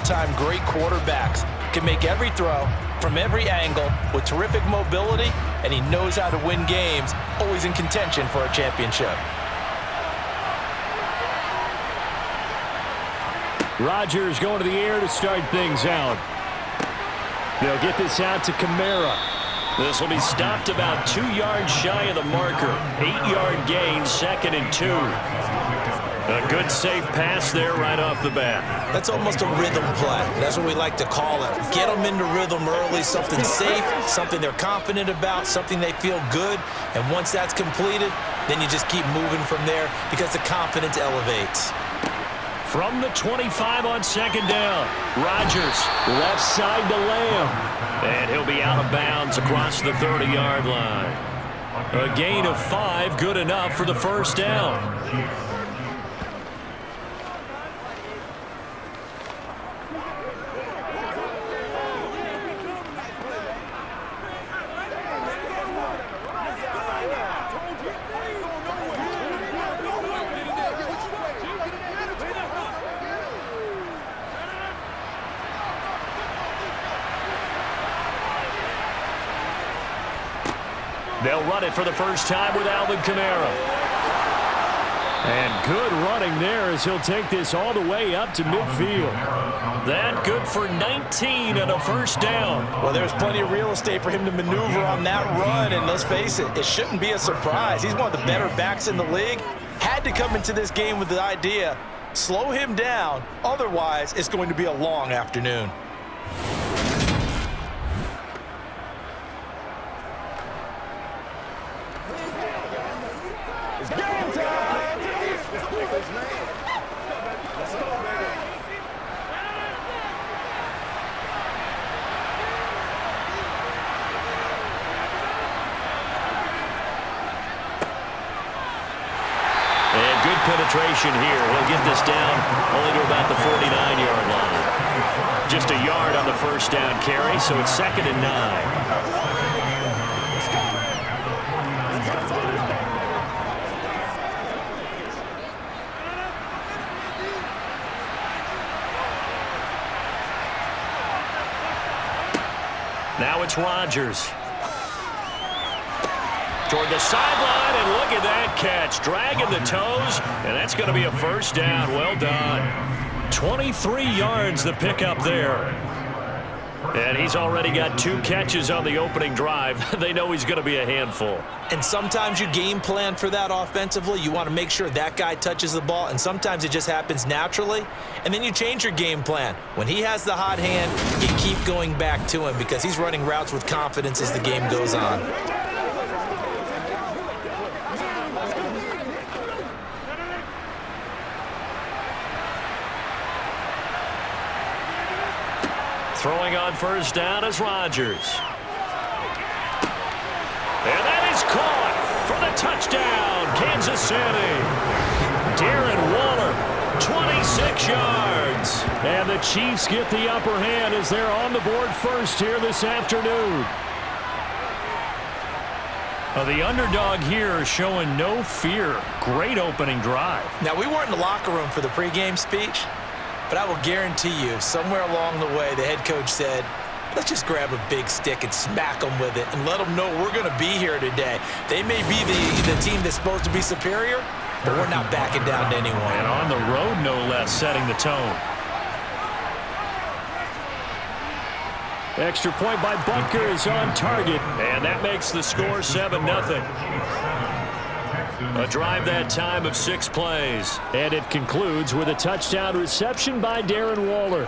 all-time great quarterbacks. Can make every throw from every angle with terrific mobility, and he knows how to win games, always in contention for a championship. Rodgers going to the air to start things out. They'll get this out to Kamara. This will be stopped about 2 yards shy of the marker. 8-yard gain, 2nd and 2. A good safe pass there right off the bat. That's almost a rhythm play. That's what we like to call it. Get them into rhythm early, something safe, something they're confident about, something they feel good. And once that's completed, then you just keep moving from there because the confidence elevates. From the 25 on 2nd down, Rodgers left side to Lamb. And he'll be out of bounds across the 30-yard line. A gain of 5, good enough for the first down. They'll run it for the first time with Alvin Kamara. And good running there as he'll take this all the way up to midfield. That good for 19 and a first down. Well, there's plenty of real estate for him to maneuver on that run, and let's face it, it shouldn't be a surprise. He's one of the better backs in the league. Had to come into this game with the idea, slow him down, otherwise it's going to be a long afternoon. Penetration here. He'll get this down only to about the 49-yard line. Just a yard on the first down carry, so it's 2nd and 9. Now it's Rodgers. Toward the sideline, and look at that catch. Dragging the toes, and that's going to be a first down. Well done. 23 yards the pickup there. And he's already got 2 catches on the opening drive. They know he's going to be a handful. And sometimes you game plan for that offensively. You want to make sure that guy touches the ball, and sometimes it just happens naturally. And then you change your game plan. When he has the hot hand, you keep going back to him because he's running routes with confidence as the game goes on. Throwing on first down is Rodgers. And that is caught for the touchdown, Kansas City. Darren Waller, 26 yards. And the Chiefs get the upper hand as they're on the board first here this afternoon. The underdog here showing no fear. Great opening drive. Now, we weren't in the locker room for the pregame speech, but I will guarantee you, somewhere along the way, the head coach said, let's just grab a big stick and smack them with it and let them know we're going to be here today. They may be the team that's supposed to be superior, but we're not backing down to anyone. And on the road, no less, setting the tone. Extra point by Butker is on target. And that makes the score 7-0. A drive that time of 6 plays. And it concludes with a touchdown reception by Darren Waller.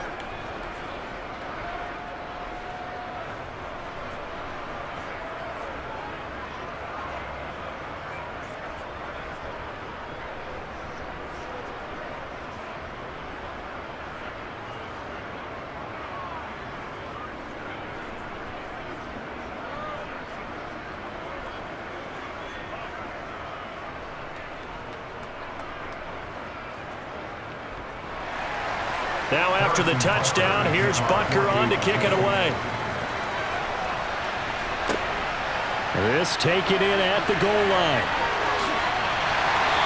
Now after the touchdown, here's Butker on to kick it away. This taken in at the goal line.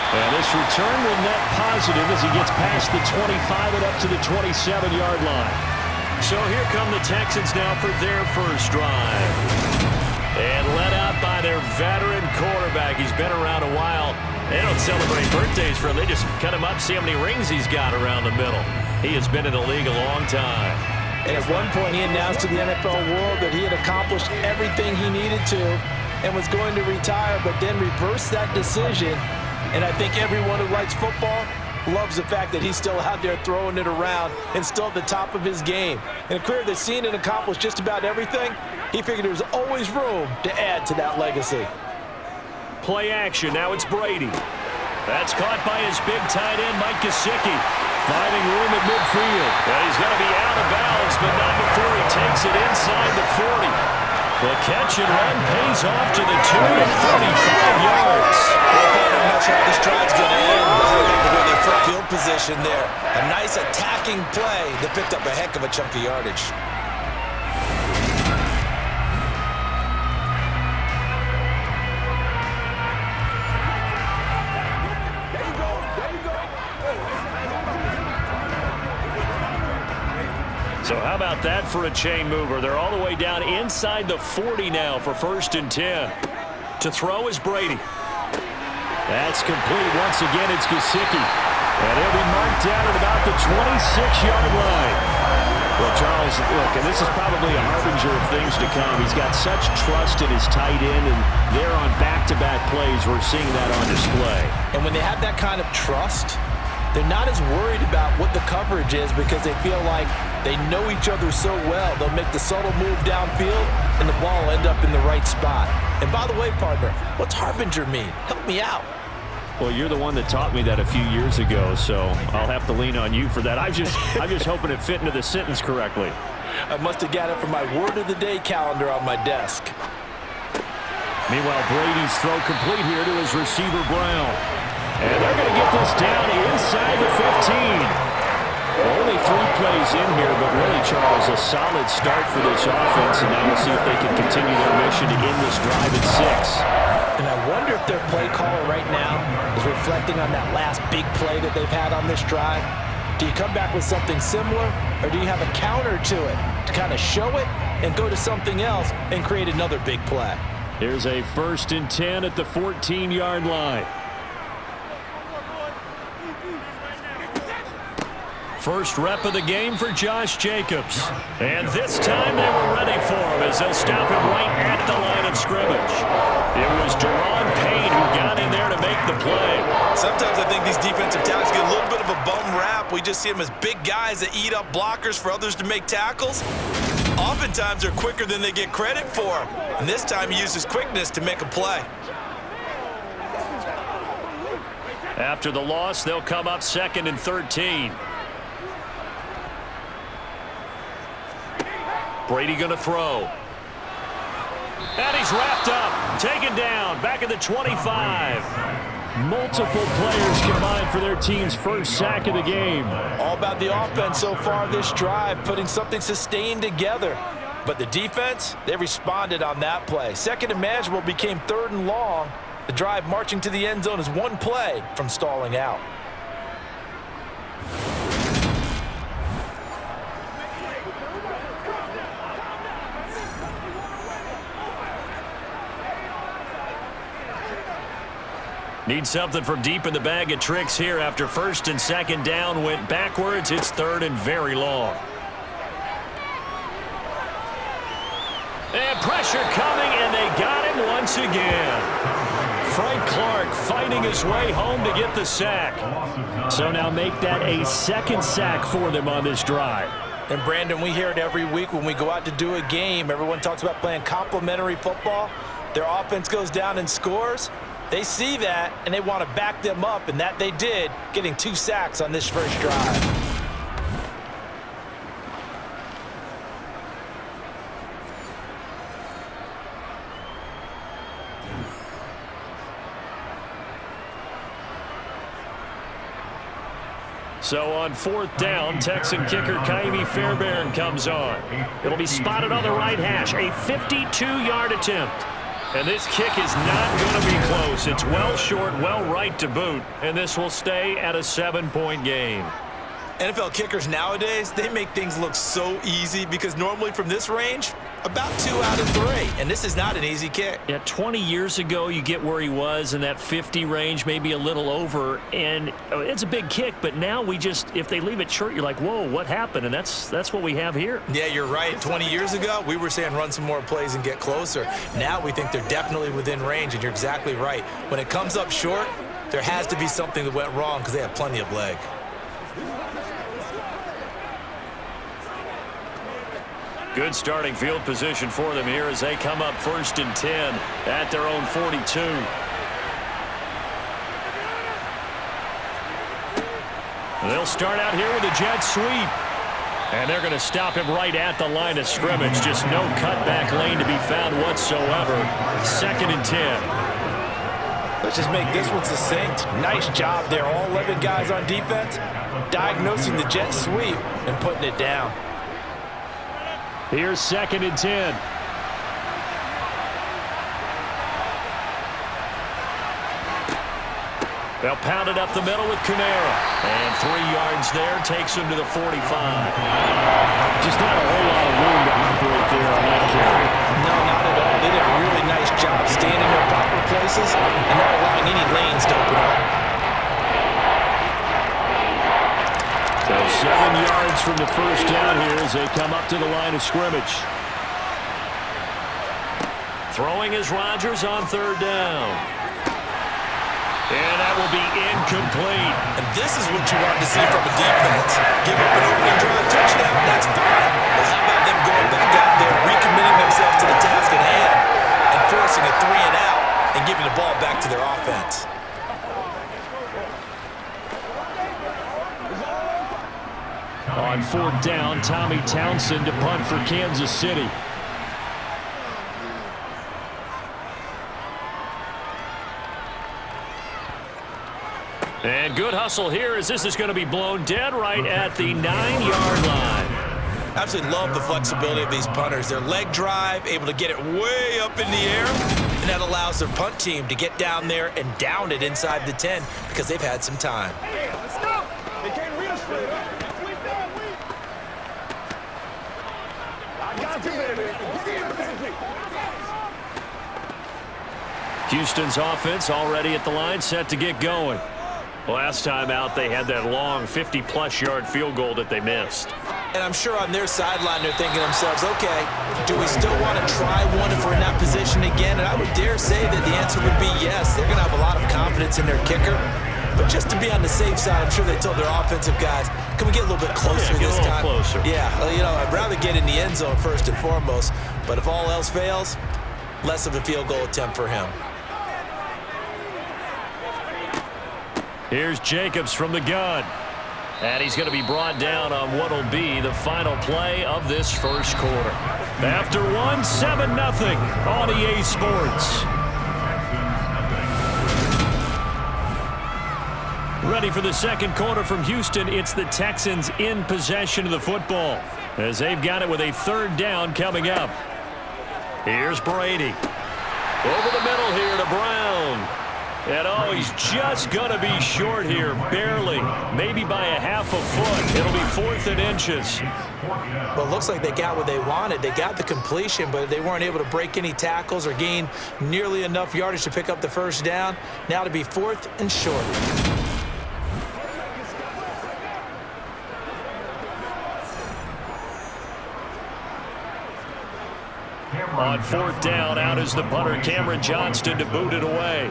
And this return will net positive as he gets past the 25 and up to the 27-yard line. So here come the Texans now for their first drive. And led out by their veteran quarterback. He's been around a while. They don't celebrate birthdays for him. They just cut him up, see how many rings he's got around the middle. He has been in the league a long time. And at one point, he announced to the NFL world that he had accomplished everything he needed to and was going to retire, but then reversed that decision. And I think everyone who likes football loves the fact that he's still out there throwing it around and still at the top of his game. In a career that's seen and accomplished just about everything, he figured there was always room to add to that legacy. Play action. Now it's Brady. That's caught by his big tight end, Mike Gesicki. Finding room at midfield. And he's going to be out of bounds, but not before he takes it inside the 40. The catch and run pays off to the 2 and 35 yards. I'm not sure how this drive's going to end. With their full field position there. A nice attacking play that picked up a heck of a chunk of yardage. So how about that for a chain mover? They're all the way down inside the 40 now for 1st and 10. To throw is Brady. That's complete. Once again, it's Gesicki. And he'll be marked down at about the 26-yard line. Well, Charles, look, and this is probably a harbinger of things to come. He's got such trust in his tight end, and they're on back-to-back plays. We're seeing that on display. And when they have that kind of trust, they're not as worried about what the coverage is because they feel like they know each other so well. They'll make the subtle move downfield, and the ball will end up in the right spot. And by the way, partner, what's harbinger mean? Help me out. Well, you're the one that taught me that a few years ago, so I'll have to lean on you for that. I'm just hoping it fit into the sentence correctly. I must have got it from my word of the day calendar on my desk. Meanwhile, Brady's throw complete here to his receiver, Brown. And they're going to get this down inside the 15. Only 3 plays in here, but really, Charles, a solid start for this offense, and now we'll see if they can continue their mission to end this drive at 6. And I wonder if their play caller right now is reflecting on that last big play that they've had on this drive. Do you come back with something similar, or do you have a counter to it to kind of show it and go to something else and create another big play? Here's a 1st and 10 at the 14-yard line. First rep of the game for Josh Jacobs. And this time they were ready for him as they'll stop him right at the line of scrimmage. It was Deron Payne who got in there to make the play. Sometimes I think these defensive tackles get a little bit of a bum rap. We just see them as big guys that eat up blockers for others to make tackles. Oftentimes they're quicker than they get credit for. And this time he used his quickness to make a play. After the loss, they'll come up 2nd and 13. Brady going to throw. And he's wrapped up, taken down, back at the 25. Multiple players combined for their team's first sack of the game. All about the offense so far this drive, putting something sustained together. But the defense, they responded on that play. 2nd and manageable became 3rd and long. The drive marching to the end zone is 1 play from stalling out. Need something from deep in the bag of tricks here after 1st and 2nd down went backwards. It's 3rd and very long. And pressure coming, and they got him once again. Frank Clark fighting his way home to get the sack. So now make that a 2nd sack for them on this drive. And Brandon, we hear it every week when we go out to do a game. Everyone talks about playing complementary football. Their offense goes down and scores. They see that, and they want to back them up, and that they did, getting 2 sacks on this first drive. So on 4th down, Texan kicker Kaimi Fairbairn comes on. It'll be spotted on the right hash, a 52-yard attempt. And this kick is not going to be close. It's well short, well right to boot, and this will stay at a 7-point game. NFL kickers nowadays, they make things look so easy because normally from this range, about 2 out of 3. And this is not an easy kick. Yeah, 20 years ago, you get where he was in that 50 range, maybe a little over. And it's a big kick, but now we just, if they leave it short, you're like, whoa, what happened? And that's what we have here. Yeah, you're right. 20 years ago, we were saying run some more plays and get closer. Now we think they're definitely within range, and you're exactly right. When it comes up short, there has to be something that went wrong because they have plenty of leg. Good starting field position for them here as they come up 1st and 10 at their own 42. They'll start out here with a jet sweep. And they're going to stop him right at the line of scrimmage. Just no cutback lane to be found whatsoever. 2nd and 10. Let's just make this one succinct. Nice job there. All 11 guys on defense diagnosing the jet sweep and putting it down. Here's 2nd and 10. They'll pound it up the middle with Kamara. And 3 yards there takes him to the 45. Just not a whole lot of room to operate there on that carry. No, not at all. They did a really nice job staying in their proper places and not allowing any lanes to open up. So 7 yards from the first down here as they come up to the line of scrimmage. Throwing is Rodgers on 3rd down. And that will be incomplete. And this is what you want to see from a defense. Give up an opening drive touchdown, that's fine. But how about them going back out there, recommitting themselves to the task at hand, and forcing a 3 and out, and giving the ball back to their offense. On 4th down, Tommy Townsend to punt for Kansas City. And good hustle here as this is going to be blown dead right at the 9-yard line. Absolutely love the flexibility of these punters. Their leg drive, able to get it way up in the air, and that allows their punt team to get down there and down it inside the 10 because they've had some time. Hey, let's go. They can't read us straight up. I got you, baby. Houston's offense already at the line, set to get going. Last time out, they had that long 50-plus yard field goal that they missed. And I'm sure on their sideline, they're thinking to themselves, okay, do we still want to try one if we're in that position again? And I would dare say that the answer would be yes. They're going to have a lot of confidence in their kicker. But just to be on the safe side, I'm sure they told their offensive guys, can we get a little bit closer this time? Closer. Yeah, you know, I'd rather get in the end zone first and foremost. But if all else fails, less of a field goal attempt for him. Here's Jacobs from the gun. And he's going to be brought down on what will be the final play of this first quarter. After one, 7-0 on EA Sports. Ready for the second quarter from Houston. It's the Texans in possession of the football as they've got it with a 3rd down coming up. Here's Brady. Over the middle here to Brown. And oh, he's just going to be short here, barely, maybe by a half a foot. It'll be 4th and inches. Well, it looks like they got what they wanted. They got the completion, but they weren't able to break any tackles or gain nearly enough yardage to pick up the first down. Now to be 4th and short. On 4th down, out is the punter, Cameron Johnston, to boot it away.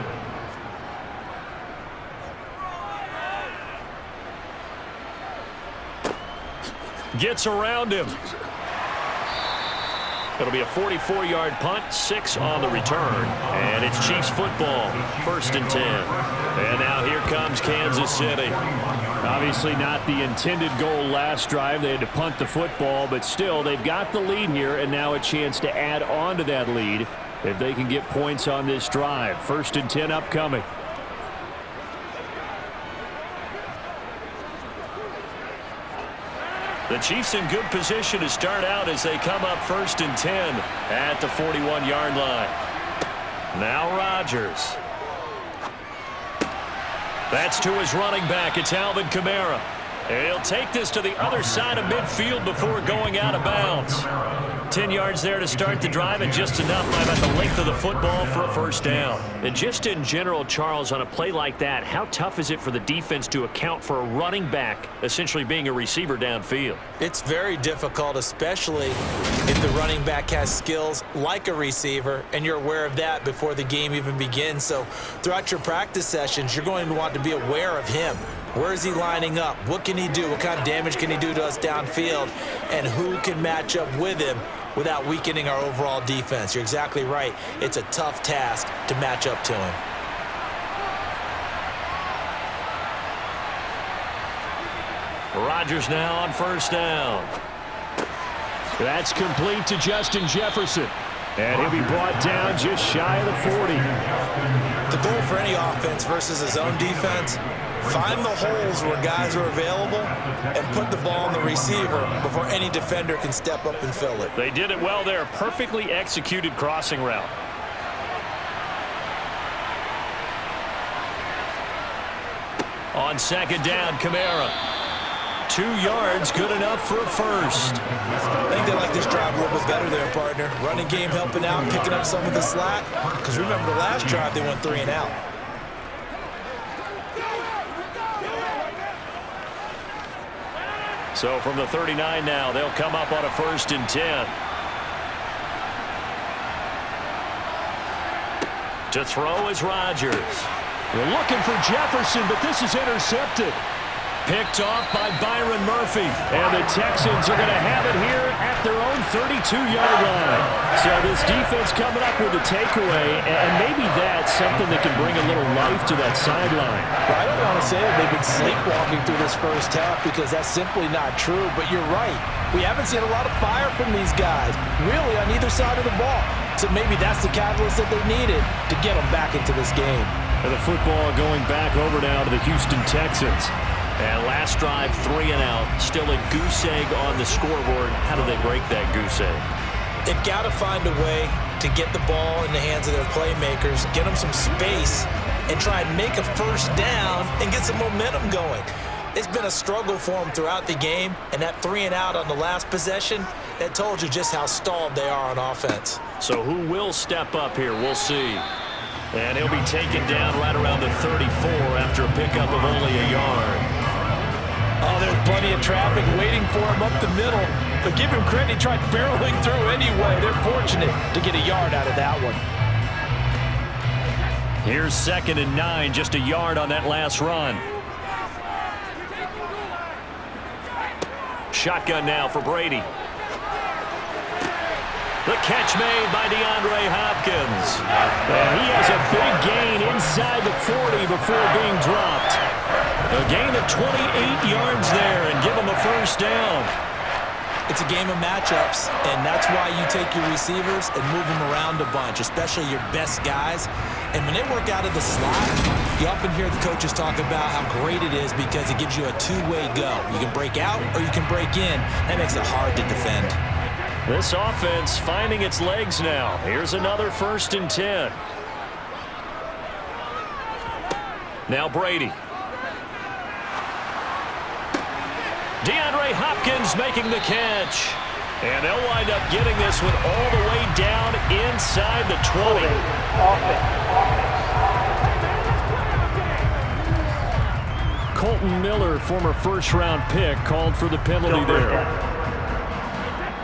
Gets around him. It'll be a 44-yard punt, 6 on the return. And it's Chiefs football, 1st and 10. And now here comes Kansas City. Obviously not the intended goal last drive. They had to punt the football, but still they've got the lead here and now a chance to add on to that lead if they can get points on this drive. 1st and 10 upcoming. The Chiefs in good position to start out as they come up 1st and 10 at the 41-yard line. Now Rodgers. That's to his running back. It's Alvin Kamara. He'll take this to the other side of midfield before going out of bounds. 10 yards there to start the drive, and just enough by about the length of the football for a first down. And just in general, Charles, on a play like that, how tough is it for the defense to account for a running back essentially being a receiver downfield? It's very difficult, especially if the running back has skills like a receiver, and you're aware of that before the game even begins. So throughout your practice sessions, you're going to want to be aware of him. Where is he lining up? What can he do? What kind of damage can he do to us downfield? And who can match up with him without weakening our overall defense? You're exactly right. It's a tough task to match up to him. Rodgers now on first down. That's complete to Justin Jefferson. And he'll be brought down just shy of the 40. The goal for any offense versus his own defense, find the holes where guys are available and put the ball on the receiver before any defender can step up and fill it. They did it well there. Perfectly executed crossing route. On second down, Kamara. 2 yards, good enough for a first. I think they like this drive a little bit better there, partner. Running game helping out, picking up some of the slack. Because remember, the last drive they went 3 and out. So from the 39 now, they'll come up on a 1st and 10. To throw is Rodgers. They're looking for Jefferson, but this is intercepted. Picked off by Byron Murphy. And the Texans are going to have it here at their own 32-yard line. So this defense coming up with a takeaway, and maybe that's something that can bring a little life to that sideline. Well, I don't want to say that they've been sleepwalking through this first half, because that's simply not true, but you're right. We haven't seen a lot of fire from these guys, really, on either side of the ball. So maybe that's the catalyst that they needed to get them back into this game. And the football going back over now to the Houston Texans. And last drive, 3 and out. Still a goose egg on the scoreboard. How do they break that goose egg? They've got to find a way to get the ball in the hands of their playmakers, get them some space, and try and make a first down and get some momentum going. It's been a struggle for them throughout the game, and that 3 and out on the last possession, that told you just how stalled they are on offense. So who will step up here? We'll see. And he'll be taken down right around the 34 after a pickup of only a yard. Oh, there's plenty of traffic waiting for him up the middle. But give him credit, he tried barreling through anyway. They're fortunate to get a yard out of that one. Here's 2nd and 9, just a yard on that last run. Shotgun now for Brady. The catch made by DeAndre Hopkins. And he has a big gain inside the 40 before being dropped. A gain of 28 yards there, and give him a first down. It's a game of matchups, and that's why you take your receivers and move them around a bunch, especially your best guys. And when they work out of the slot, you often hear the coaches talk about how great it is because it gives you a two-way go. You can break out or you can break in. That makes it hard to defend. This offense finding its legs now. Here's another 1st and 10. Now Brady. DeAndre Hopkins making the catch. And they'll wind up getting this one all the way down inside the 20. Colton Miller, former first-round pick, called for the penalty there.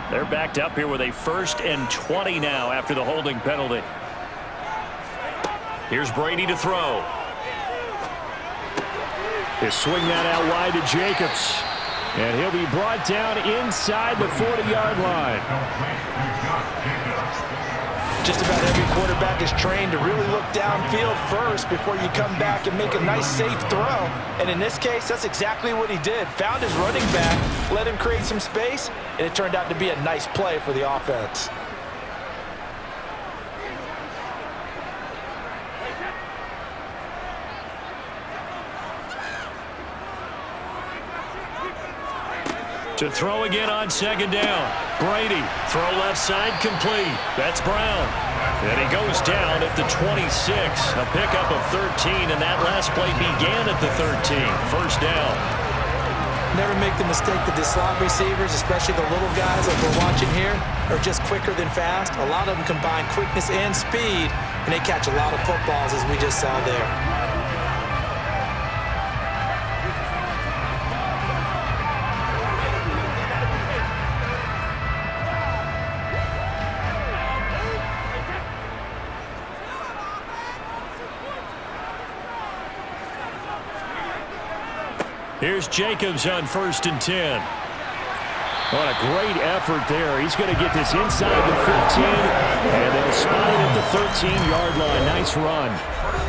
They're backed up here with a 1st and 20 now after the holding penalty. Here's Brady to throw. They swing that out wide to Jacobs. And he'll be brought down inside the 40-yard line. Just about every quarterback is trained to really look downfield first before you come back and make a nice, safe throw. And in this case, that's exactly what he did. Found his running back, let him create some space, and it turned out to be a nice play for the offense. To throw again on 2nd down. Brady, throw left side complete. That's Brown. And he goes down at the 26. A pickup of 13, and that last play began at the 13. First down. Never make the mistake that the slot receivers, especially the little guys like we're watching here, are just quicker than fast. A lot of them combine quickness and speed, and they catch a lot of footballs, as we just saw there. Here's Jacobs on 1st and 10. What a great effort there. He's going to get this inside the 15, and they'll spot it at the 13-yard line. Nice run.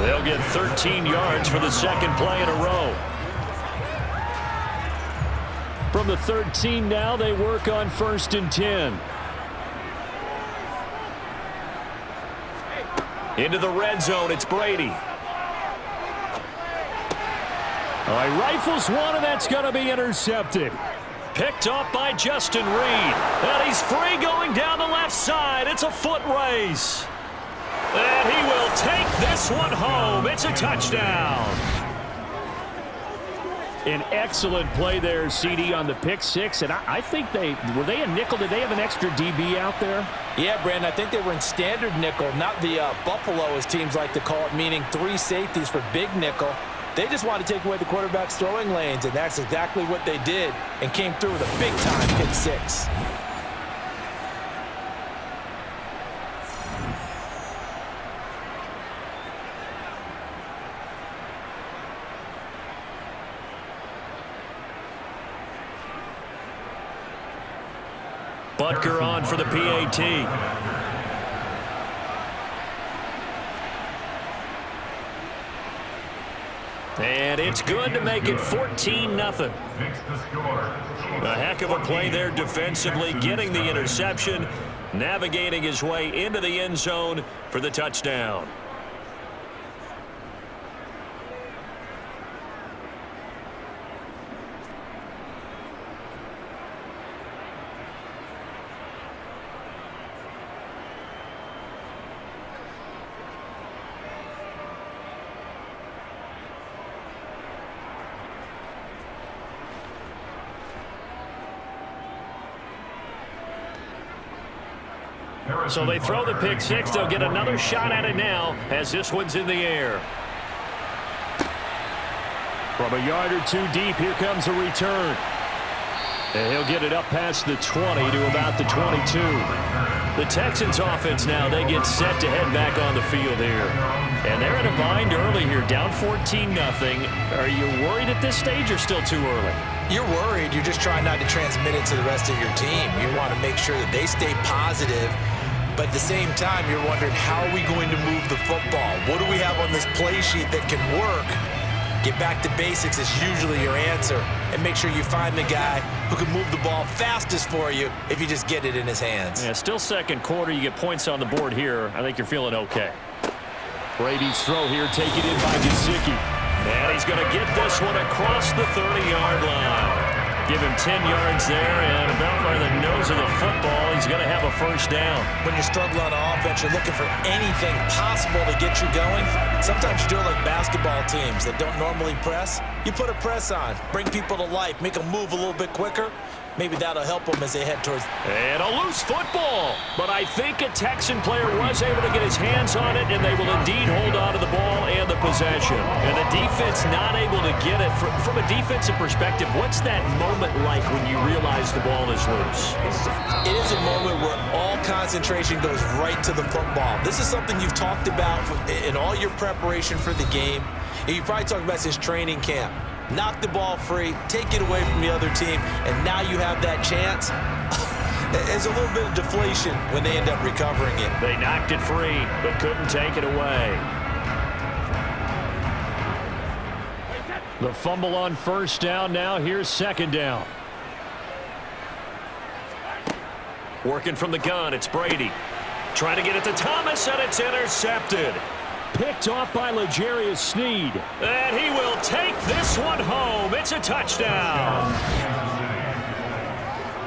They'll get 13 yards for the second play in a row. From the 13 now, they work on 1st and 10. Into the red zone, it's Brady. All right, rifles one, and that's going to be intercepted. Picked up by Justin Reed. And he's free going down the left side. It's a foot race. And he will take this one home. It's a touchdown. An excellent play there, CD, on the pick six. And I think were they a nickel? Did they have an extra DB out there? Yeah, Brandon, I think they were in standard nickel, not the Buffalo, as teams like to call it, meaning 3 safeties for big nickel. They just want to take away the quarterback's throwing lanes, and that's exactly what they did and came through with a big-time pick six. Butker on for the PAT. And it's good to make it 14-0. A heck of a play there defensively, getting the interception, navigating his way into the end zone for the touchdown. So they throw the pick six. They'll get another shot at it now as this one's in the air. From a yard or two deep, here comes a return. And he'll get it up past the 20 to about the 22. The Texans offense now, they get set to head back on the field here. And they're in a bind early here, down 14-0. Are you worried at this stage or still too early? You're worried. You're just trying not to transmit it to the rest of your team. You want to make sure that they stay positive. But at the same time, you're wondering, how are we going to move the football? What do we have on this play sheet that can work? Get back to basics is usually your answer. And make sure you find the guy who can move the ball fastest for you if you just get it in his hands. Yeah, still second quarter. You get points on the board here. I think you're feeling okay. Brady's throw here, taken in by Gesicki. And he's going to get this one across the 30-yard line. Give him 10 yards there, and about by the nose of the football, he's going to have a first down. When you're struggling on offense, you're looking for anything possible to get you going. Sometimes you do it like basketball teams that don't normally press. You put a press on, bring people to life, make them move a little bit quicker. Maybe that'll help them as they head towards. And a loose football. But I think a Texan player was able to get his hands on it, and they will indeed hold on to the ball and the possession. And the defense not able to get it. From a defensive perspective, what's that moment like when you realize the ball is loose? It is a moment where all concentration goes right to the football. This is something you've talked about in all your preparation for the game. And you probably talked about since training camp. Knock the ball free, take it away from the other team, and now you have that chance. There's a little bit of deflation when they end up recovering it. They knocked it free, but couldn't take it away. The fumble on first down now. Here's second down. Working from the gun, it's Brady. Trying to get it to Thomas, and it's intercepted. Picked off by L'Jarius Sneed. And he will take this one home. It's a touchdown.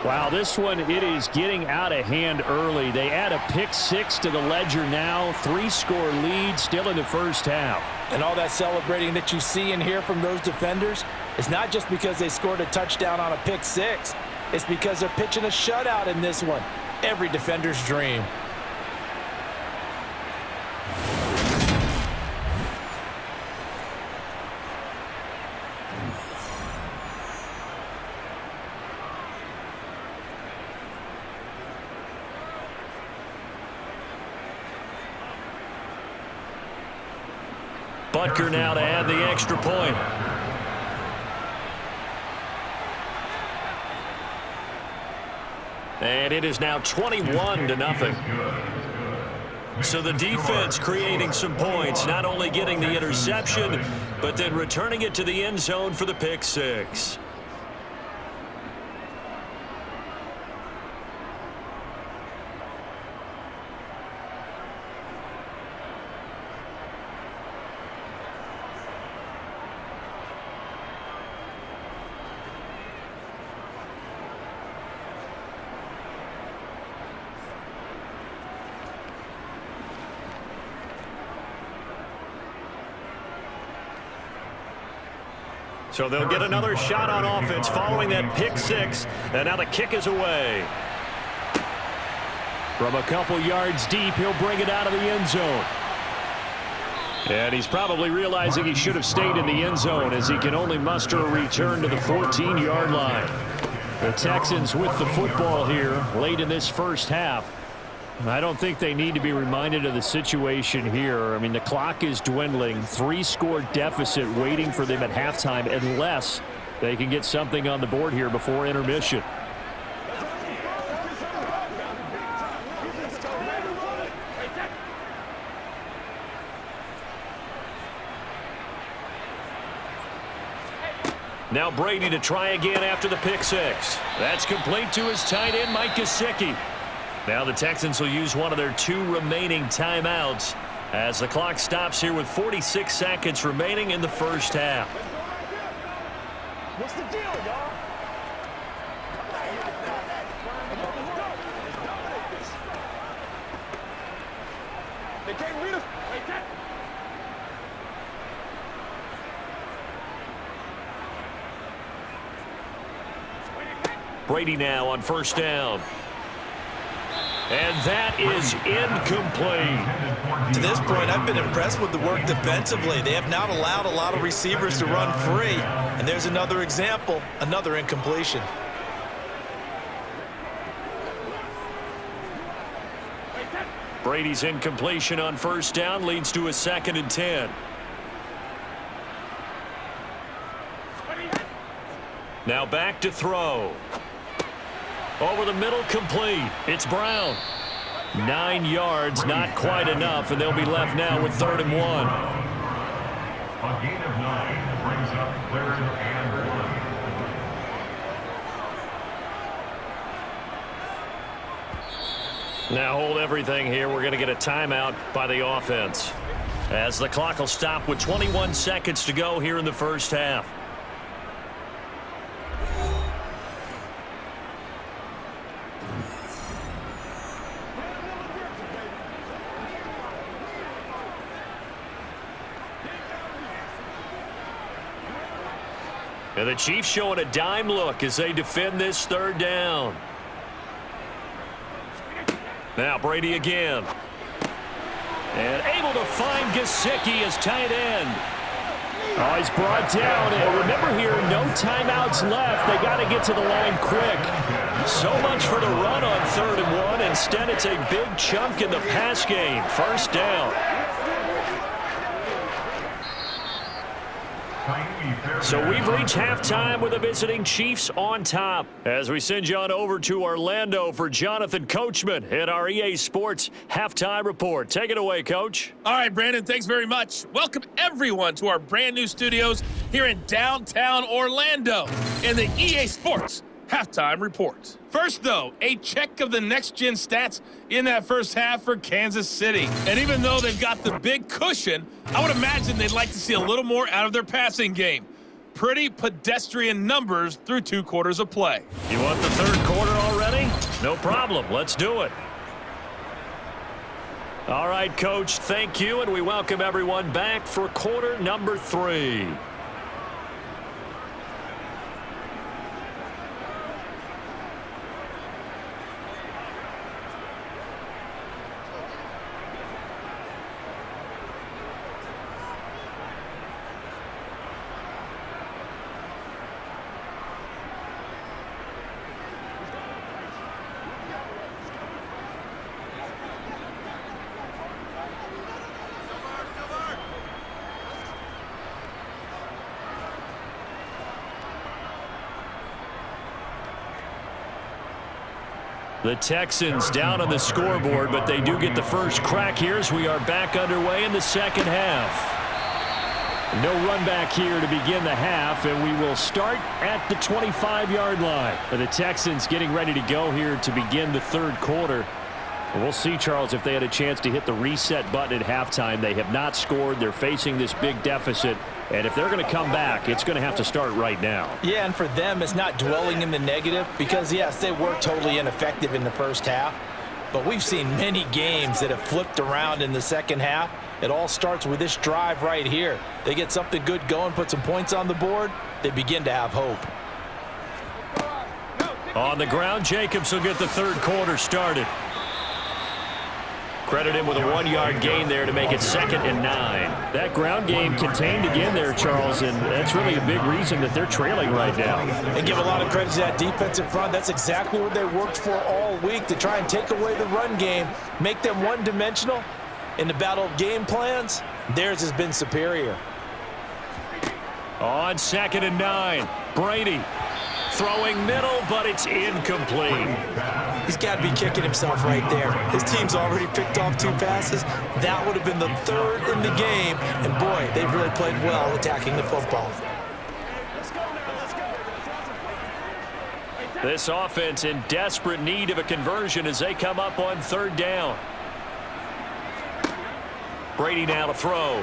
Wow, this one, it is getting out of hand early. They add a pick six to the ledger now. 3-score lead still in the first half. And all that celebrating that you see and hear from those defenders is not just because they scored a touchdown on a pick six. It's because they're pitching a shutout in this one. Every defender's dream. Butker now to add the extra point. And it is now 21-0. So the defense creating some points, not only getting the interception, but then returning it to the end zone for the pick six. So they'll get another shot on offense following that pick six. And now the kick is away. From a couple yards deep, he'll bring it out of the end zone. And he's probably realizing he should have stayed in the end zone as he can only muster a return to the 14-yard line. The Texans with the football here late in this first half. I don't think they need to be reminded of the situation here. I mean, the clock is dwindling. 3-score deficit waiting for them at halftime unless they can get something on the board here before intermission. Now Brady to try again after the pick six. That's complete to his tight end, Mike Gesicki. Now the Texans will use one of their 2 remaining timeouts as the clock stops here with 46 seconds remaining in the first half. What's the deal, y'all? They can't read us. They can't. Brady now on first down. And that is incomplete. To this point, I've been impressed with the work defensively. They have not allowed a lot of receivers to run free. And there's another example, another incompletion. Brady's incompletion on first down leads to a 2nd and 10. Now back to throw. Over the middle, complete. It's Brown. 9 yards, not quite enough, and they'll be left now with 3rd and 1. A gain of 9 brings up 3rd and 1. Now hold everything here. We're going to get a timeout by the offense as the clock will stop with 21 seconds to go here in the first half. And the Chiefs showing a dime look as they defend this 3rd down. Now Brady again. And able to find Gesicki as tight end. Oh, he's brought down. And remember here, no timeouts left. They got to get to the line quick. So much for the run on 3rd and 1. Instead, it's a big chunk in the pass game. First down. So we've reached halftime with the visiting Chiefs on top as we send you on over to Orlando for Jonathan Coachman at our EA Sports Halftime Report. Take it away, Coach. All right, Brandon, thanks very much. Welcome, everyone, to our brand new studios here in downtown Orlando in the EA Sports Halftime Report. First, though, a check of the next-gen stats in that first half for Kansas City. And even though they've got the big cushion, I would imagine they'd like to see a little more out of their passing game. pretty pedestrian numbers through 2 quarters of play. You want the third quarter already? No problem. Let's do it. All right, Coach, thank you, and we welcome everyone back for quarter number 3. The Texans down on the scoreboard, but they do get the first crack here as we are back underway in the second half. No run back here to begin the half, and we will start at the 25-yard line. The Texans getting ready to go here to begin the third quarter. We'll see, Charles, if they had a chance to hit the reset button at halftime. They have not scored. They're facing this big deficit. And if they're going to come back, it's going to have to start right now. Yeah, and for them, it's not dwelling in the negative because, yes, they were totally ineffective in the first half. But we've seen many games that have flipped around in the second half. It all starts with this drive right here. They get something good going, put some points on the board, they begin to have hope. On the ground, Jacobs will get the third quarter started. Credit him with a 1-yard gain there to make it 2nd and 9. That ground game contained again there, Charles, and that's really a big reason that they're trailing right now. And give a lot of credit to that defensive front. That's exactly what they worked for all week, to try and take away the run game, make them one-dimensional. In the battle of game plans, theirs has been superior. On 2nd and 9, Brady throwing middle, but it's incomplete. He's got to be kicking himself right there. His team's already picked off 2 passes. That would have been the 3rd in the game. And, boy, they've really played well attacking the football. This offense in desperate need of a conversion as they come up on 3rd down. Brady now to throw.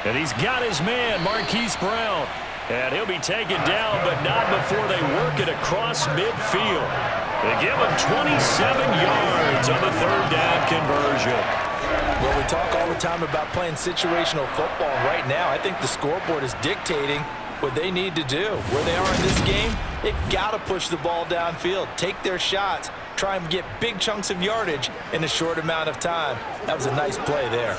And he's got his man, Marquise Brown. And he'll be taken down, but not before they work it across midfield. They give him 27 yards on the 3rd down conversion. Well, we talk all the time about playing situational football. Right now, I think the scoreboard is dictating what they need to do. Where they are in this game, they've got to push the ball downfield, take their shots, try and get big chunks of yardage in a short amount of time. That was a nice play there.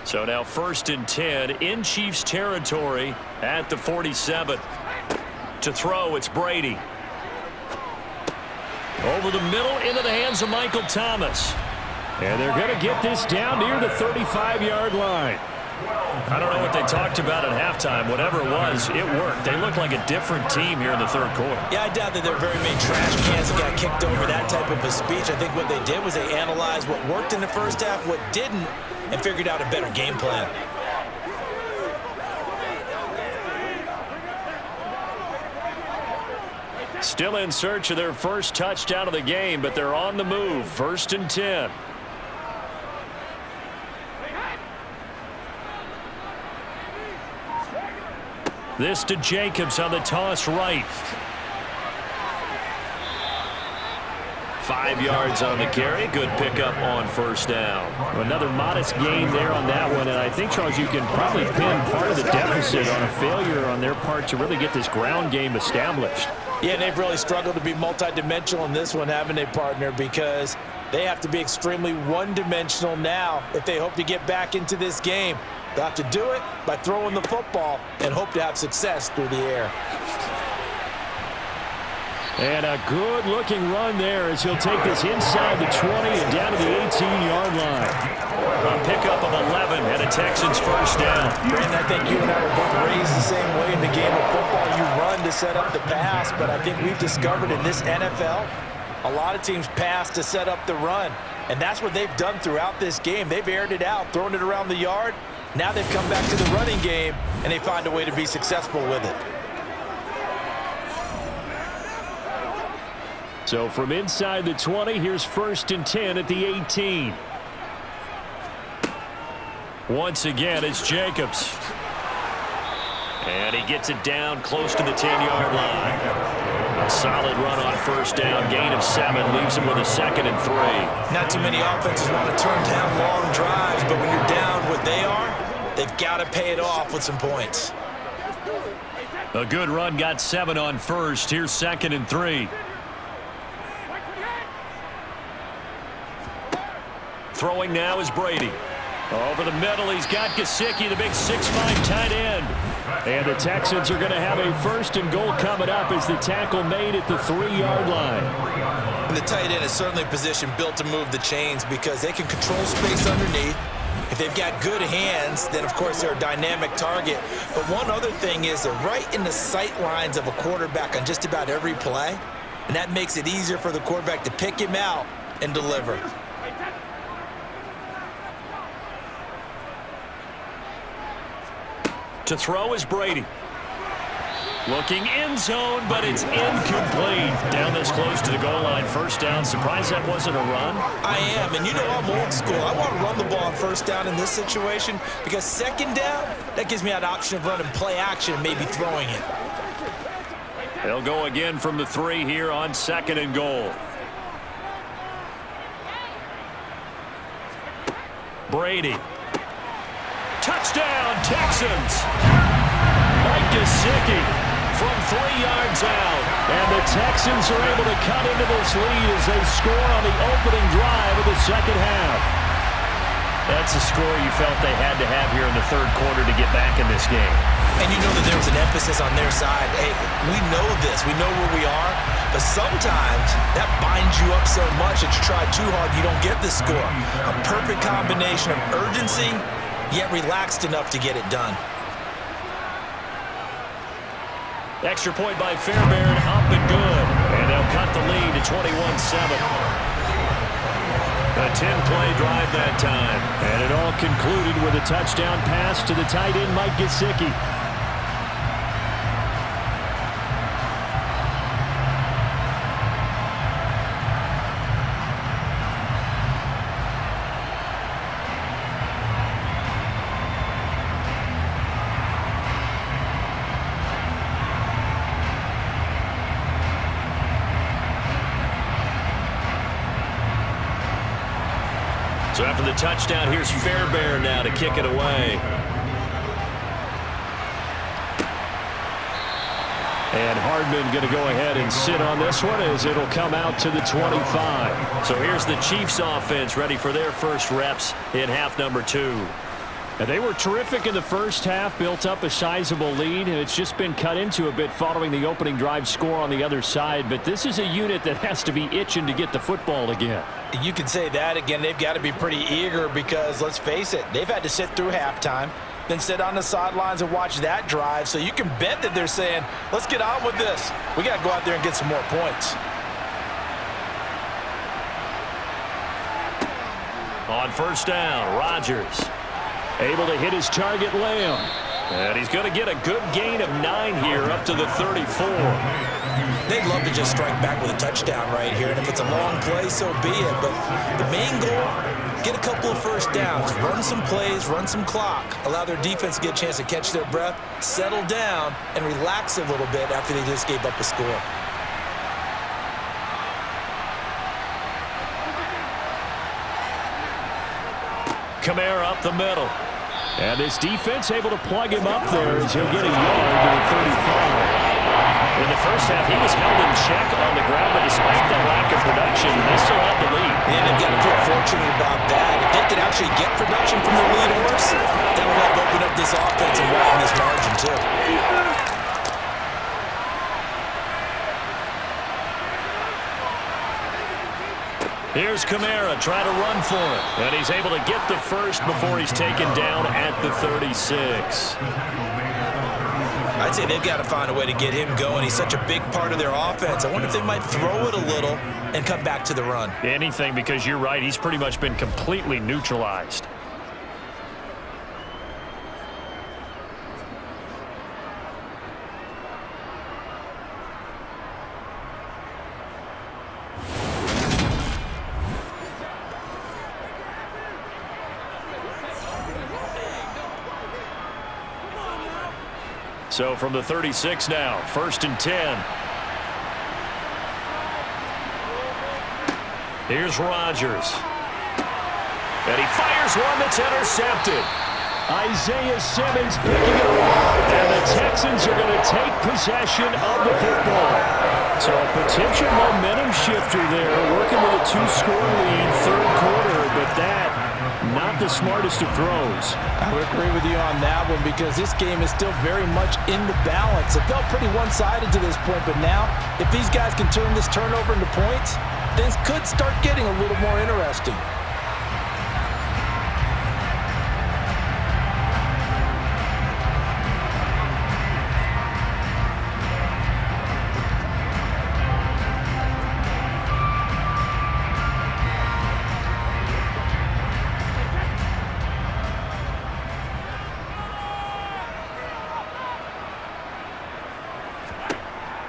So now 1st and 10 in Chiefs territory at the 47. To throw, it's Brady. Over the middle into the hands of Michael Thomas. And they're going to get this down near the 35-yard line. I don't know what they talked about at halftime. Whatever it was, it worked. They look like a different team here in the 3rd quarter. Yeah, I doubt that there are very many trash cans that got kicked over, that type of a speech. I think what they did was they analyzed what worked in the first half, what didn't, and figured out a better game plan. Still in search of their first touchdown of the game, but they're on the move. 1st and 10. This to Jacobs on the toss right. 5 yards on the carry. Good pickup on 1st down. Another modest gain there on that one, and I think, Charles, you can probably pin part of the deficit on a failure on their part to really get this ground game established. Yeah, they've really struggled to be multidimensional in this one, haven't they, partner? Because they have to be extremely one-dimensional now if they hope to get back into this game. They'll have to do it by throwing the football and hope to have success through the air. And a good-looking run there as he'll take this inside the 20 and down to the 18-yard line. A pickup of 11 and a Texans first down. Brandon, I think you and I were both raised the same way in the game of football. You run to set up the pass, but I think we've discovered in this NFL, a lot of teams pass to set up the run. And that's what they've done throughout this game. They've aired it out, thrown it around the yard. Now they've come back to the running game, and they find a way to be successful with it. So from inside the 20, here's 1st and 10 at the 18. Once again, it's Jacobs. And he gets it down close to the 10-yard line. A solid run on first down. Gain of 7 leaves him with a 2nd and 3. Not too many offenses want to turn down long drives, but when you're down what they are, they've got to pay it off with some points. A good run got 7 on first. Here's 2nd and 3. Throwing now is Brady. Over the middle, he's got Gesicki, the big 6'5" tight end. And the Texans are going to have a 1st and goal coming up as the tackle made at the 3-yard line. And the tight end is certainly a position built to move the chains because they can control space underneath. If they've got good hands, then, of course, they're a dynamic target. But one other thing is they're right in the sight lines of a quarterback on just about every play, and that makes it easier for the quarterback to pick him out and deliver. To throw is Brady. Looking end zone, but it's incomplete. Down this close to the goal line. First down. Surprised that wasn't a run? I am, and you know I'm old school. I want to run the ball on first down in this situation because second down, that gives me that option of running play action and maybe throwing it. They'll go again from the 3 here on 2nd and goal. Brady. Touchdown, Texans. Mike Gesicki from 3 yards out. And the Texans are able to cut into this lead as they score on the opening drive of the second half. That's a score you felt they had to have here in the 3rd quarter to get back in this game. And you know that there was an emphasis on their side. Hey, we know this. We know where we are. But sometimes that binds you up so much that you try too hard, you don't get the score. A perfect combination of urgency, yet relaxed enough to get it done. Extra point by Fairbairn, up and good. And they'll cut the lead to 21-7. A 10-play drive that time. And it all concluded with a touchdown pass to the tight end, Mike Gesicki. So after the touchdown, here's Fairbairn now to kick it away. And Hardman going to go ahead and sit on this one as it'll come out to the 25. So here's the Chiefs offense ready for their first reps in half number 2. And they were terrific in the first half, built up a sizable lead, and it's just been cut into a bit following the opening drive score on the other side. But this is a unit that has to be itching to get the football again. You can say that again. They've got to be pretty eager because, let's face it, they've had to sit through halftime, then sit on the sidelines and watch that drive. So you can bet that they're saying, let's get on with this. We got to go out there and get some more points. On first down, Rodgers. Able to hit his target, Lamb. And he's going to get a good gain of 9 here up to the 34. They'd love to just strike back with a touchdown right here, and if it's a long play, so be it. But the main goal, get a couple of first downs, run some plays, run some clock, allow their defense to get a chance to catch their breath, settle down, and relax a little bit after they just gave up a score. Kamara up the middle. And this defense able to plug him up there as he'll get a yard to the 35. In the first half, he was held in check on the ground, but despite the lack of production, they still had the lead. And they've got to feel fortunate about that. If they could actually get production from the lead horse, that would help open up this offense and widen this margin too. Here's Kamara trying to run for it. And he's able to get the first before he's taken down at the 36. I'd say they've got to find a way to get him going. He's such a big part of their offense. I wonder if they might throw it a little and come back to the run. Anything, because you're right. He's pretty much been completely neutralized. So from the 36 now, 1st and 10. Here's Rodgers. And he fires one that's intercepted. Isaiah Simmons picking it off. And the Texans are going to take possession of the football. So a potential momentum shifter there, working with a 2-score lead, 3rd quarter, but that, not the smartest of throws. I would agree with you on that one because this game is still very much in the balance. It felt pretty one-sided to this point, but now, if these guys can turn this turnover into points, things could start getting a little more interesting.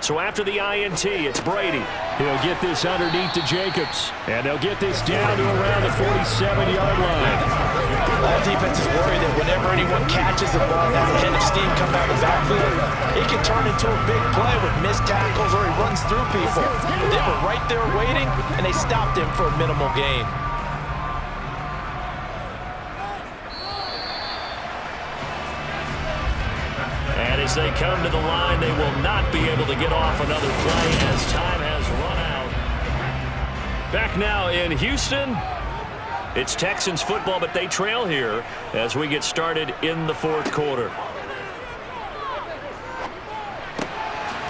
So after the INT, it's Brady. He'll get this underneath to Jacobs. And they'll get this down to around the 47-yard line. All defenses worry that whenever anyone catches the ball and has a head of steam coming out of the backfield, it can turn into a big play with missed tackles or he runs through people. But they were right there waiting, and they stopped him for a minimal gain. And as they come to the line, they will not be able to get off another play as time has run out. Back now in Houston, it's Texans football, but they trail here as we get started in the 4th quarter.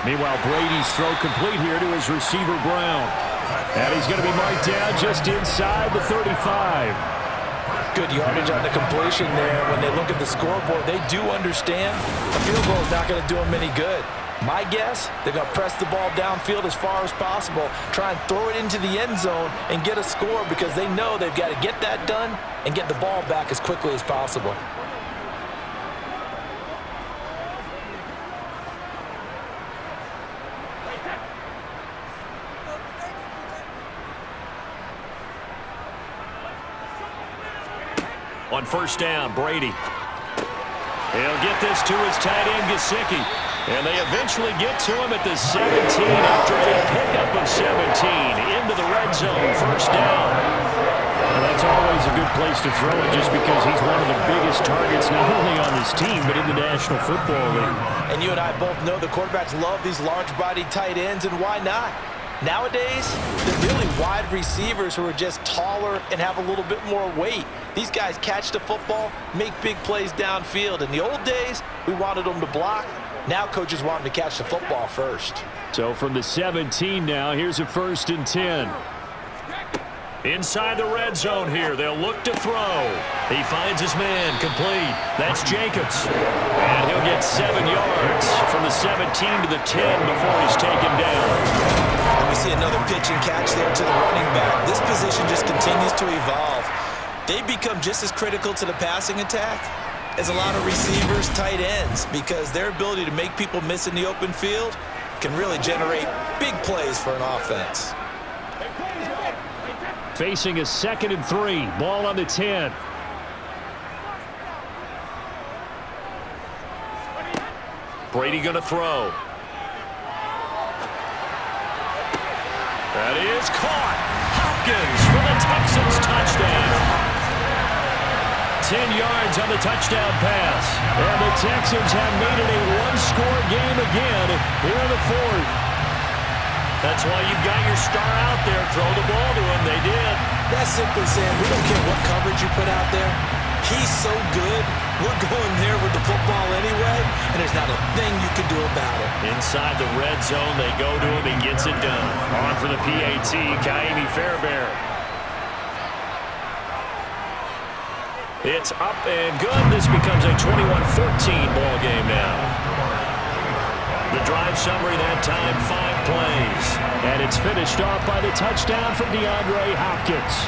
Meanwhile, Brady's throw complete here to his receiver, Brown. And he's going to be marked down just inside the 35. Good yardage on the completion there. When they look at the scoreboard, they do understand a field goal is not going to do them any good. My guess, they're going to press the ball downfield as far as possible, try and throw it into the end zone and get a score because they know they've got to get that done and get the ball back as quickly as possible. On 1st down, Brady. He'll get this to his tight end, Gesicki. And they eventually get to him at the 17 after a pickup of 17 into the red zone. 1st down. Well, that's always a good place to throw it just because he's one of the biggest targets not only on his team but in the National Football League. And you and I both know the quarterbacks love these large-bodied tight ends, and why not? Nowadays, they're really wide receivers who are just taller and have a little bit more weight. These guys catch the football, make big plays downfield. In the old days, we wanted them to block. Now coaches want them to catch the football first. So from the 17 now, here's a 1st and 10. Inside the red zone here, they'll look to throw. He finds his man, complete. That's Jacobs. And he'll get 7 yards from the 17 to the 10 before he's taken down. And we see another pitch and catch there to the running back. This position just continues to evolve. They become just as critical to the passing attack as a lot of receivers, tight ends, because their ability to make people miss in the open field can really generate big plays for an offense. Facing a 2nd and 3. Ball on the 10. Brady going to throw. That is caught. Hopkins for the Texans touchdown. 10 yards on the touchdown pass. And the Texans have made it a 1-score game again here in the 4th. That's why you've got your star out there. Throw the ball to him. They did. That's simply saying we don't care what coverage you put out there. He's so good. We're going there with the football anyway, and there's not a thing you can do about it. Inside the red zone, they go to him. He gets it done. On for the PAT, Kaimi Fairbairn. It's up and good. This becomes a 21-14 ball game now. The drive summary that time, 5 plays. And it's finished off by the touchdown from DeAndre Hopkins.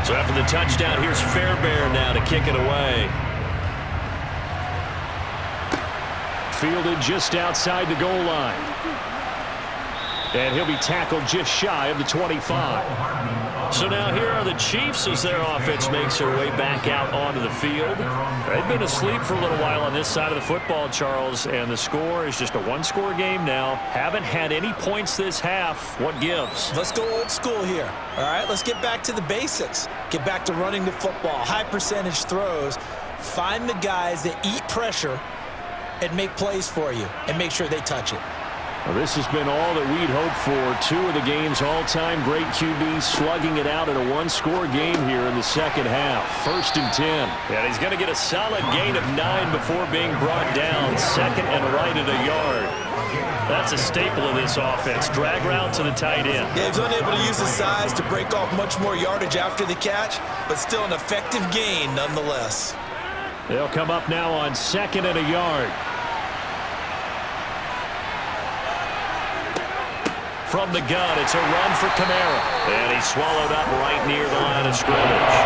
So after the touchdown, here's Fairbairn now to kick it away. Fielded just outside the goal line. And he'll be tackled just shy of the 25. So now here are the Chiefs as their offense makes their way back out onto the field. They've been asleep for a little while on this side of the football, Charles, and the score is just a one-score game now. Haven't had any points this half. What gives? Let's go old school here. All right, let's get back to the basics. Get back to running the football, high percentage throws. Find the guys that eat pressure and make plays for you and make sure they touch it. Well, this has been all that we'd hoped for. Two of the game's all-time great QBs slugging it out in a one-score game here in the second half. 1st and 10. And he's going to get a solid gain of 9 before being brought down. 2nd and right at a yard. That's a staple of this offense. Drag route to the tight end. Yeah, he's unable to use his size to break off much more yardage after the catch, but still an effective gain nonetheless. They'll come up now on 2nd and a yard. From the gun, it's a run for Kamara. And he's swallowed up right near the line of scrimmage.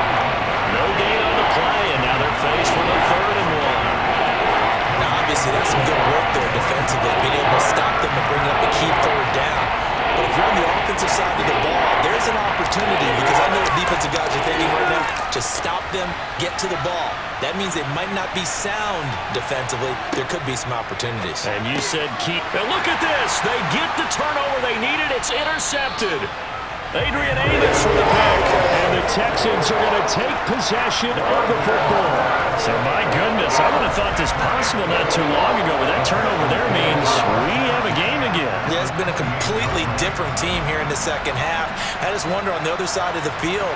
No gain on the play, and now they're faced with a 3rd and 1. Now, obviously, that's some good work there defensively, being able to stop them and bring up a key 3rd down. But if you're on the offensive side of the ball, there's an opportunity, because I know what defensive guys are thinking right now. Just stop them, get to the ball. That means they might not be sound defensively. There could be some opportunities. And you said keep. Now look at this. They get the turnover they needed. It's intercepted. Adrian Amos for the pick. And the Texans are going to take possession of the football. So, my goodness, I would have thought this possible not too long ago, but that turnover there means we have a game again. Yeah, it's been a completely different team here in the second half. I just wonder on the other side of the field,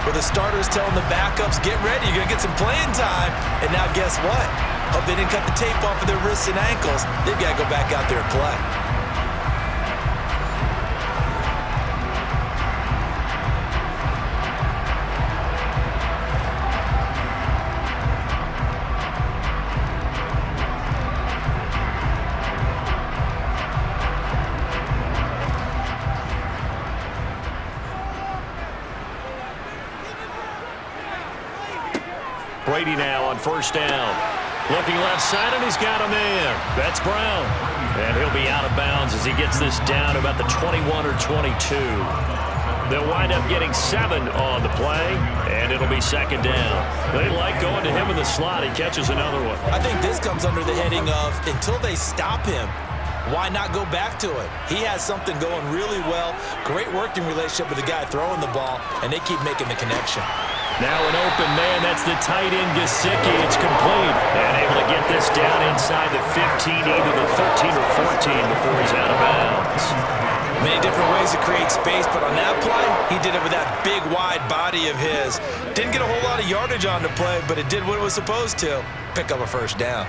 where the starters telling the backups, get ready, you're going to get some playing time. And now guess what? Hope they didn't cut the tape off of their wrists and ankles. They've got to go back out there and play. Brady now on 1st down. Looking left side, and he's got a man. That's Brown. And he'll be out of bounds as he gets this down about the 21 or 22. They'll wind up getting 7 on the play, and it'll be 2nd down. They like going to him in the slot. He catches another one. I think this comes under the heading of until they stop him, why not go back to it? He has something going really well. Great working relationship with the guy throwing the ball, and they keep making the connection. Now an open man. That's the tight end, Gesicki. It's complete. And able to get this down inside the 15, either the 13 or 14 before he's out of bounds. Many different ways to create space, but on that play, he did it with that big, wide body of his. Didn't get a whole lot of yardage on the play, but it did what it was supposed to. Pick up a 1st down.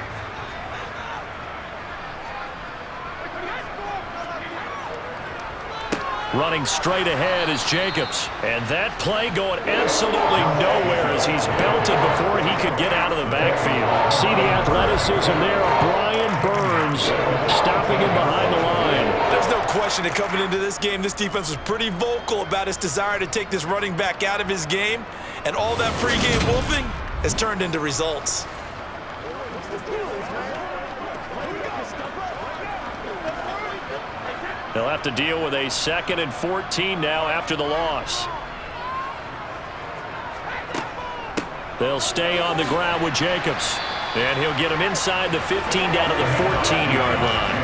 Running straight ahead is Jacobs. And that play going absolutely nowhere as he's belted before he could get out of the backfield. See the athleticism there of Brian Burns stopping him behind the line. There's no question that coming into this game, this defense was pretty vocal about its desire to take this running back out of his game. And all that pregame wolfing has turned into results. They'll have to deal with a 2nd and 14 now after the loss. They'll stay on the ground with Jacobs. And he'll get him inside the 15 down to the 14-yard line.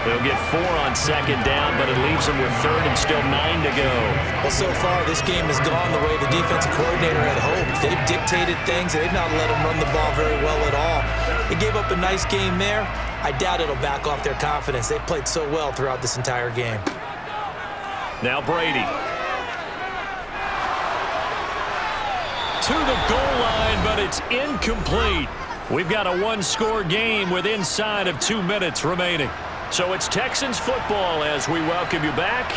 They'll get 4 on 2nd down, but it leaves them with 3rd and still 9 to go. Well, so far, this game has gone the way the defensive coordinator had hoped. They've dictated things, and they've not let them run the ball very well at all. They gave up a nice game there. I doubt it'll back off their confidence. They've played so well throughout this entire game. Now Brady. To the goal line, but it's incomplete. We've got a one-score game with inside of 2 minutes remaining. So it's Texans football as we welcome you back.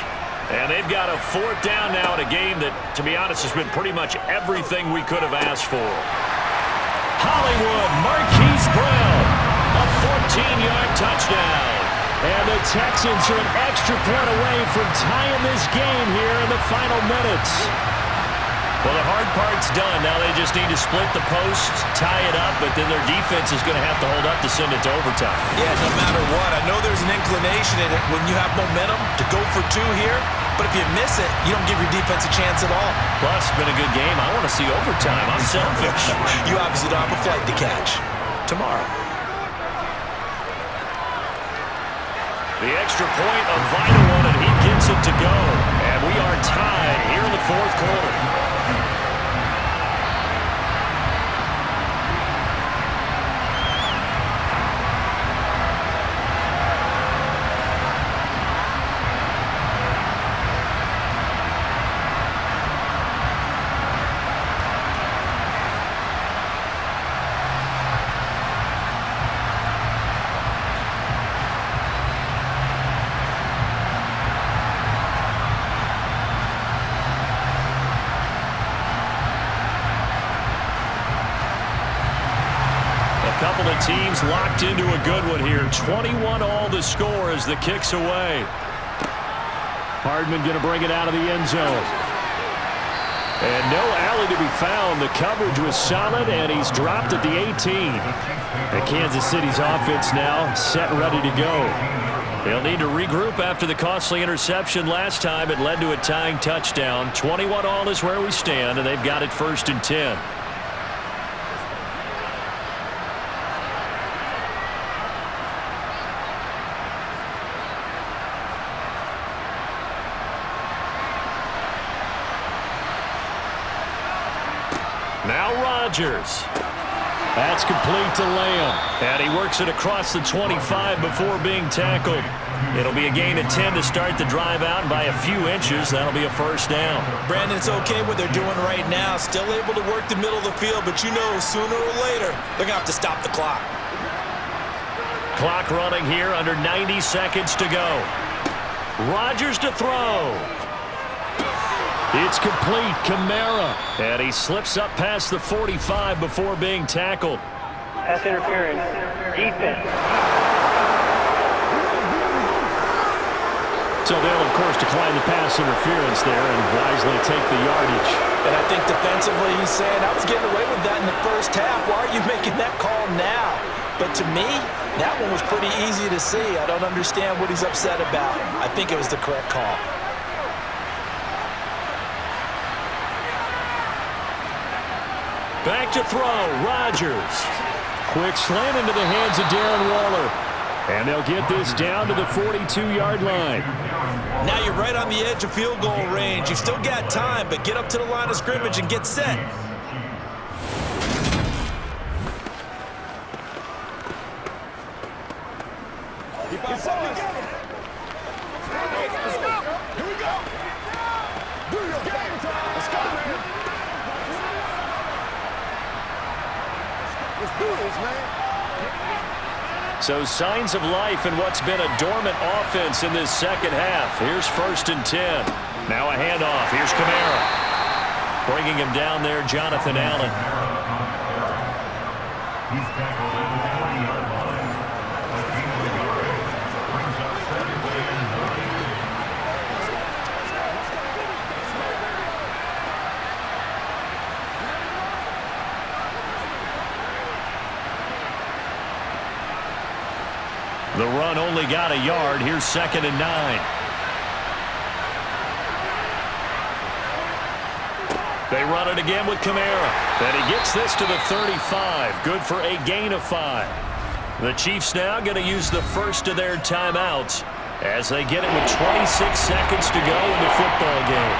And they've got a 4th down now in a game that, to be honest, has been pretty much everything we could have asked for. Hollywood, Marquise Brown. A 14-yard touchdown. And the Texans are an extra point away from tying this game here in the final minutes. Well, the hard part's done. Now they just need to split the posts, tie it up, but then their defense is going to have to hold up to send it to overtime. Yeah, no matter what. I know there's an inclination in it when you have momentum to go for two here, but if you miss it, you don't give your defense a chance at all. Plus, it's been a good game. I want to see overtime. I'm selfish. You obviously don't have a flight to catch. Tomorrow. The extra point, a vital one, and he gets it to go. And we are tied here in the fourth quarter. Couple of teams locked into a good one here. 21 all the score as the kick's away. Hardman going to bring it out of the end zone. And no alley to be found. The coverage was solid, and he's dropped at the 18. And Kansas City's offense now set and ready to go. They'll need to regroup after the costly interception last time. It led to a tying touchdown. 21 all is where we stand, and they've got it 1st and 10. Now Rodgers. That's complete to Lamb. And he works it across the 25 before being tackled. It'll be a gain of 10 to start the drive out. By a few inches, that'll be a first down. Brandon, it's okay what they're doing right now. Still able to work the middle of the field, but you know sooner or later they're going to have to stop the clock. Clock running here, under 90 seconds to go. Rodgers to throw. It's complete. Kamara. And he slips up past the 45 before being tackled. Pass interference. Defense. So they'll, of course, decline the pass interference there and wisely take the yardage. And I think defensively he's saying, I was getting away with that in the first half. Why are you making that call now? But to me, that one was pretty easy to see. I don't understand what he's upset about. I think it was the correct call. Back to throw, Rodgers. Quick slant into the hands of Darren Waller. And they'll get this down to the 42-yard line. Now you're right on the edge of field goal range. You've still got time, but get up to the line of scrimmage and get set. Get something together. Let's go. Here we go. Do your game time. Let's go, man. Let's do this, man. So signs of life in what's been a dormant offense in this second half. Here's 1st and 10. Now a handoff. Here's Kamara. Bringing him down there, Jonathan Allen. He's tackled at the 20-yard line. A gain of yardage brings up 2nd and 9. The run only got a yard. Here's 2nd and 9. They run it again with Kamara. And he gets this to the 35. Good for a gain of 5. The Chiefs now going to use the first of their timeouts as they get it with 26 seconds to go in the football game.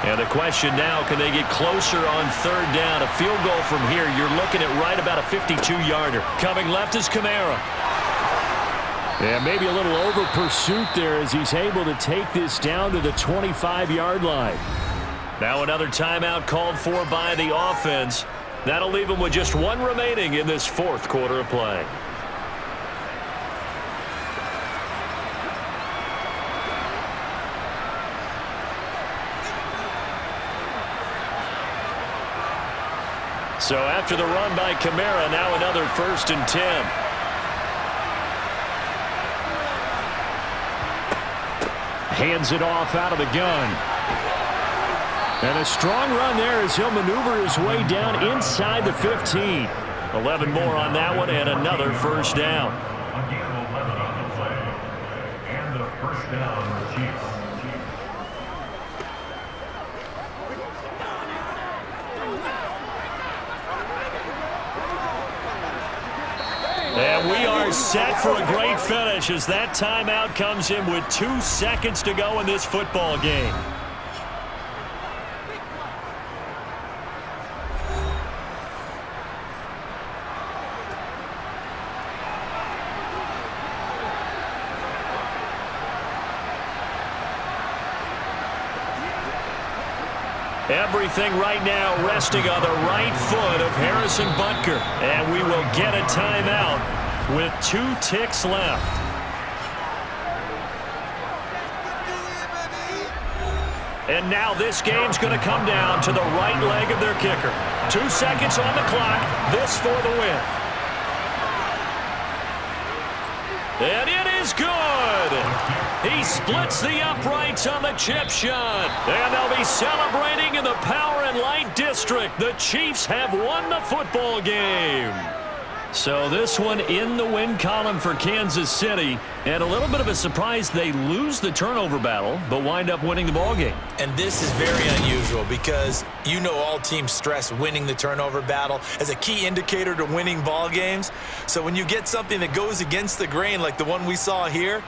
And the question now, can they get closer on 3rd down? A field goal from here, you're looking at right about a 52-yarder. Coming left is Kamara. Yeah, maybe a little over pursuit there as he's able to take this down to the 25-yard line. Now another timeout called for by the offense. That'll leave them with just one remaining in this 4th quarter of play. So after the run by Kamara, now another 1st and 10. Hands it off out of the gun. And a strong run there as he'll maneuver his way down inside the 15. 11 more on that one and another 1st down. Again, 11 on the play. And the 1st down for the Chiefs. And we are set for a great finish as that timeout comes in with 2 seconds to go in this football game. Everything right now resting on the right foot of Harrison Butker. And we will get a timeout with 2 ticks left. And now this game's going to come down to the right leg of their kicker. 2 seconds on the clock. This for the win. And it is good. He splits the uprights on the chip shot. And they'll be celebrating in the Power and Light District. The Chiefs have won the football game. So this one in the win column for Kansas City. And a little bit of a surprise, they lose the turnover battle, but wind up winning the ball game. And this is very unusual because you know all teams stress winning the turnover battle as a key indicator to winning ball games. So when you get something that goes against the grain like the one we saw here,